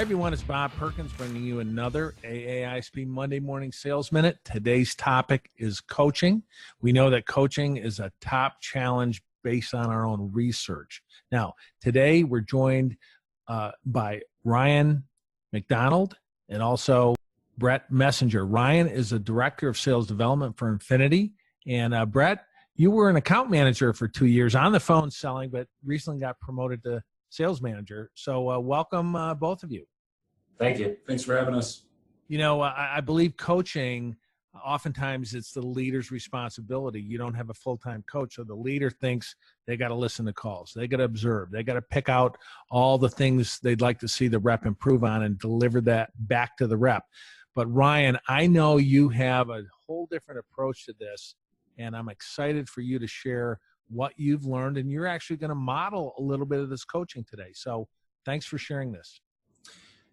Hi, everyone. It's Bob Perkins bringing you another AAISP Monday Morning Sales Minute. Today's topic is coaching. We know that coaching is a top challenge based on our own research. Now, today we're joined by Ryan McDonald and also Brett Messenger. Ryan is the Director of Sales Development for Infinity. And Brett, you were an account manager for 2 years on the phone selling, but recently got promoted to sales manager. So welcome, both of you. Thank you. Thanks for having us. You know, I believe coaching, oftentimes it's the leader's responsibility. You don't have a full-time coach, so the leader thinks they got to listen to calls. They got to observe. They got to pick out all the things they'd like to see the rep improve on and deliver that back to the rep. But Ryan, I know you have a whole different approach to this, and I'm excited for you to share what you've learned, and you're actually going to model a little bit of this coaching today. So thanks for sharing this.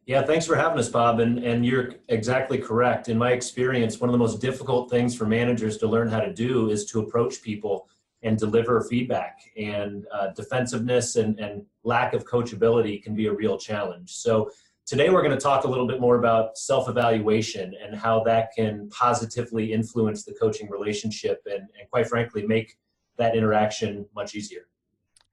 Yeah, thanks for having us, Bob. And you're exactly correct. In my experience, one of the most difficult things for managers to learn how to do is to approach people and deliver feedback. And defensiveness and lack of coachability can be a real challenge. So today we're going to talk a little bit more about self-evaluation and how that can positively influence the coaching relationship and quite frankly, make that interaction much easier.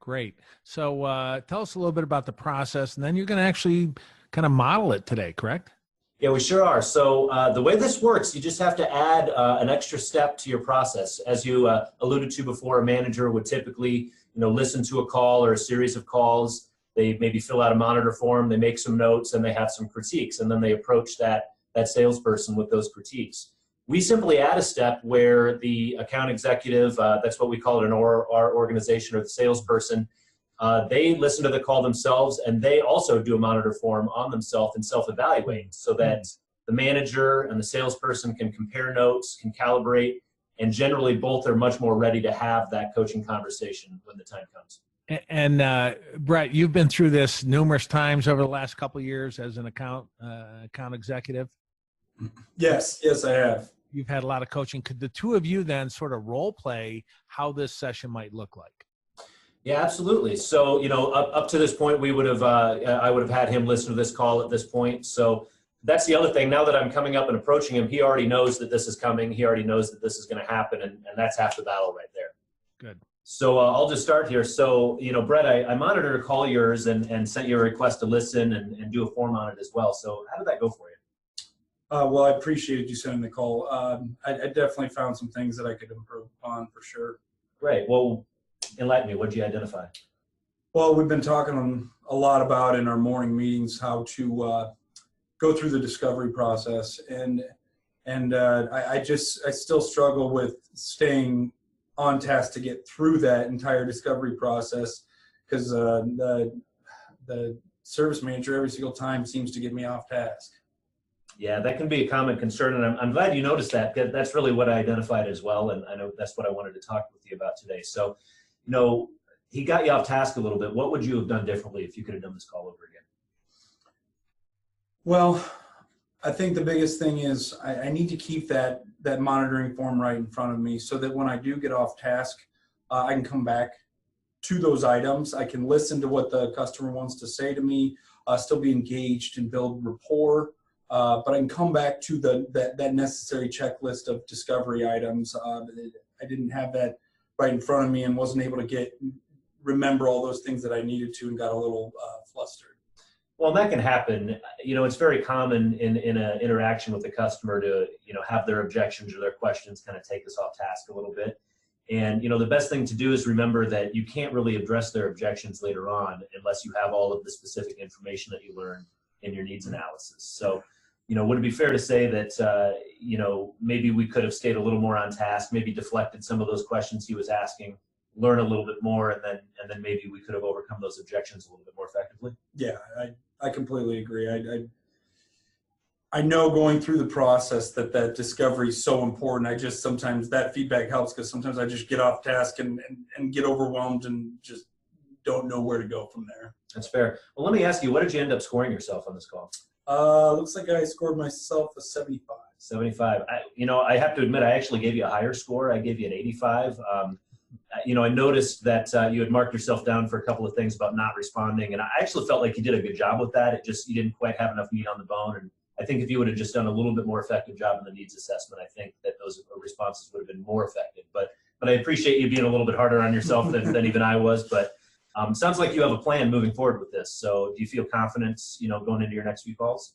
Great. So tell us a little bit about the process, and then you're going to actually kind of model it today, correct? Yeah, we sure are. So the way this works, you just have to add an extra step to your process. As you alluded to before, a manager would typically, listen to a call or a series of calls. They maybe fill out a monitor form, they make some notes, and they have some critiques, and then they approach that salesperson with those critiques. We simply add a step where the account executive, that's what we call it in our organization, or the salesperson, they listen to the call themselves, and they also do a monitor form on themselves and self-evaluate so that the manager and the salesperson can compare notes, can calibrate, and generally both are much more ready to have that coaching conversation when the time comes. And Brett, you've been through this numerous times over the last couple of years as an account executive. Yes, I have. You've had a lot of coaching. Could the two of you then sort of role play how this session might look like? Yeah, absolutely. So, up to this point, we would have, I would have had him listen to this call at this point. So that's the other thing. Now that I'm coming up and approaching him, he already knows that this is coming. He already knows that this is going to happen, and that's half the battle right there. Good. So I'll just start here. So, Brett, I monitored a call yours and sent you a request to listen and do a form on it as well. So how did that go for you? Well, I appreciated you sending the call. I definitely found some things that I could improve upon for sure. Great. Well, enlighten me. What did you identify? Well, we've been talking a lot about in our morning meetings how to go through the discovery process, and I still struggle with staying on task to get through that entire discovery process because the service manager every single time seems to get me off task. Yeah, that can be a common concern, and I'm glad you noticed that. That's really what I identified as well, and I know that's what I wanted to talk with you about today. So, he got you off task a little bit. What would you have done differently if you could have done this call over again? Well, I think the biggest thing is I need to keep that monitoring form right in front of me so that when I do get off task, I can come back to those items. I can listen to what the customer wants to say to me, still be engaged and build rapport. But I can come back to that necessary checklist of discovery items. I didn't have that right in front of me and wasn't able to remember all those things that I needed to, and got a little flustered. Well, that can happen. It's very common in an interaction with the customer to, have their objections or their questions kind of take us off task a little bit. And, the best thing to do is remember that you can't really address their objections later on unless you have all of the specific information that you learned in your needs analysis. So, would it be fair to say that, maybe we could have stayed a little more on task, maybe deflected some of those questions he was asking, learn a little bit more, and then maybe we could have overcome those objections a little bit more effectively? Yeah, I completely agree. I know going through the process that discovery is so important. Sometimes that feedback helps because sometimes I just get off task and get overwhelmed and just don't know where to go from there. That's fair. Well, let me ask you, what did you end up scoring yourself on this call? Looks like I scored myself a 75. 75. I have to admit, I actually gave you a higher score. I gave you an 85. I noticed that you had marked yourself down for a couple of things about not responding, and I actually felt like you did a good job with that. You didn't quite have enough meat on the bone, and I think if you would have just done a little bit more effective job in the needs assessment, I think that those responses would have been more effective. But I appreciate you being a little bit harder on yourself than even I was. But sounds like you have a plan moving forward with this. So do you feel confident, going into your next few calls?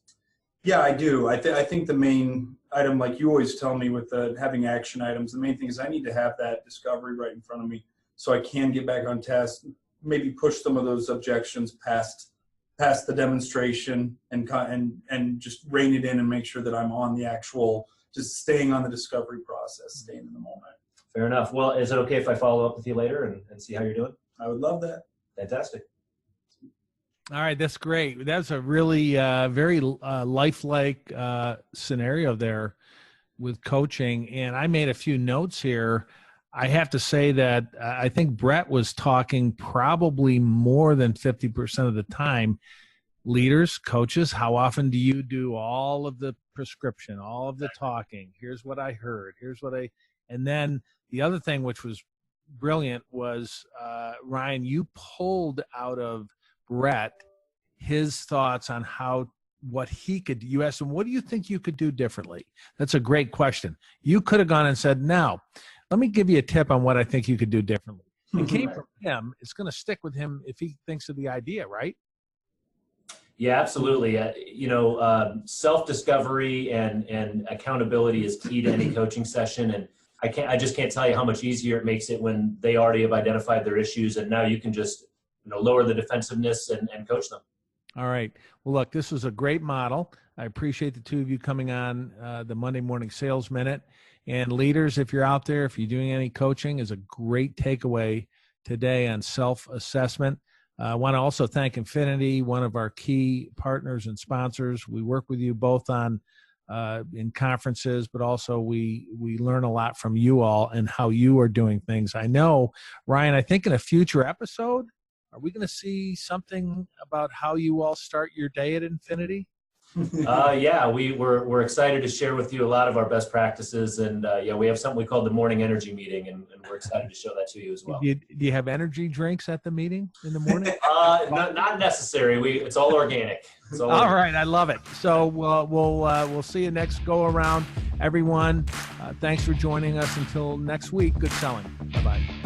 Yeah, I do. I think the main item, like you always tell me with having action items, the main thing is I need to have that discovery right in front of me so I can get back on task, maybe push some of those objections past the demonstration and just rein it in and make sure that I'm on the actual, just staying on the discovery process, staying in the moment. Fair enough. Well, is it okay if I follow up with you later and see how you're doing? I would love that. Fantastic. All right, that's great. That's a really very lifelike scenario there with coaching. And I made a few notes here. I have to say that I think Brett was talking probably more than 50% of the time. Leaders, coaches, how often do you do all of the prescription, all of the talking? Here's what I heard. And then the other thing, which was brilliant, was Ryan, you pulled out of Brett his thoughts on what he could. You asked him, what do you think you could do differently? That's a great question. You could have gone and said, now let me give you a tip on what I think you could do differently. It came from him. It's going to stick with him if he thinks of the idea, right? Yeah, absolutely. Self-discovery and accountability is key to any coaching session. And I just can't tell you how much easier it makes it when they already have identified their issues, and now you can just lower the defensiveness and coach them. All right. Well, look, this was a great model. I appreciate the two of you coming on the Monday Morning Sales Minute. And leaders, if you're out there, if you're doing any coaching, is a great takeaway today on self-assessment. I want to also thank Infinity, one of our key partners and sponsors. We work with you both on in conferences, but also we learn a lot from you all and how you are doing things. I know, Ryan, I think in a future episode, are we going to see something about how you all start your day at Infinity? Yeah, we're excited to share with you a lot of our best practices, and we have something we call the morning energy meeting, and we're excited to show that to you as well. Do you have energy drinks at the meeting in the morning? Not necessary. It's all organic. All right, I love it. So we'll see you next go around, everyone. Thanks for joining us. Until next week. Good selling. Bye bye.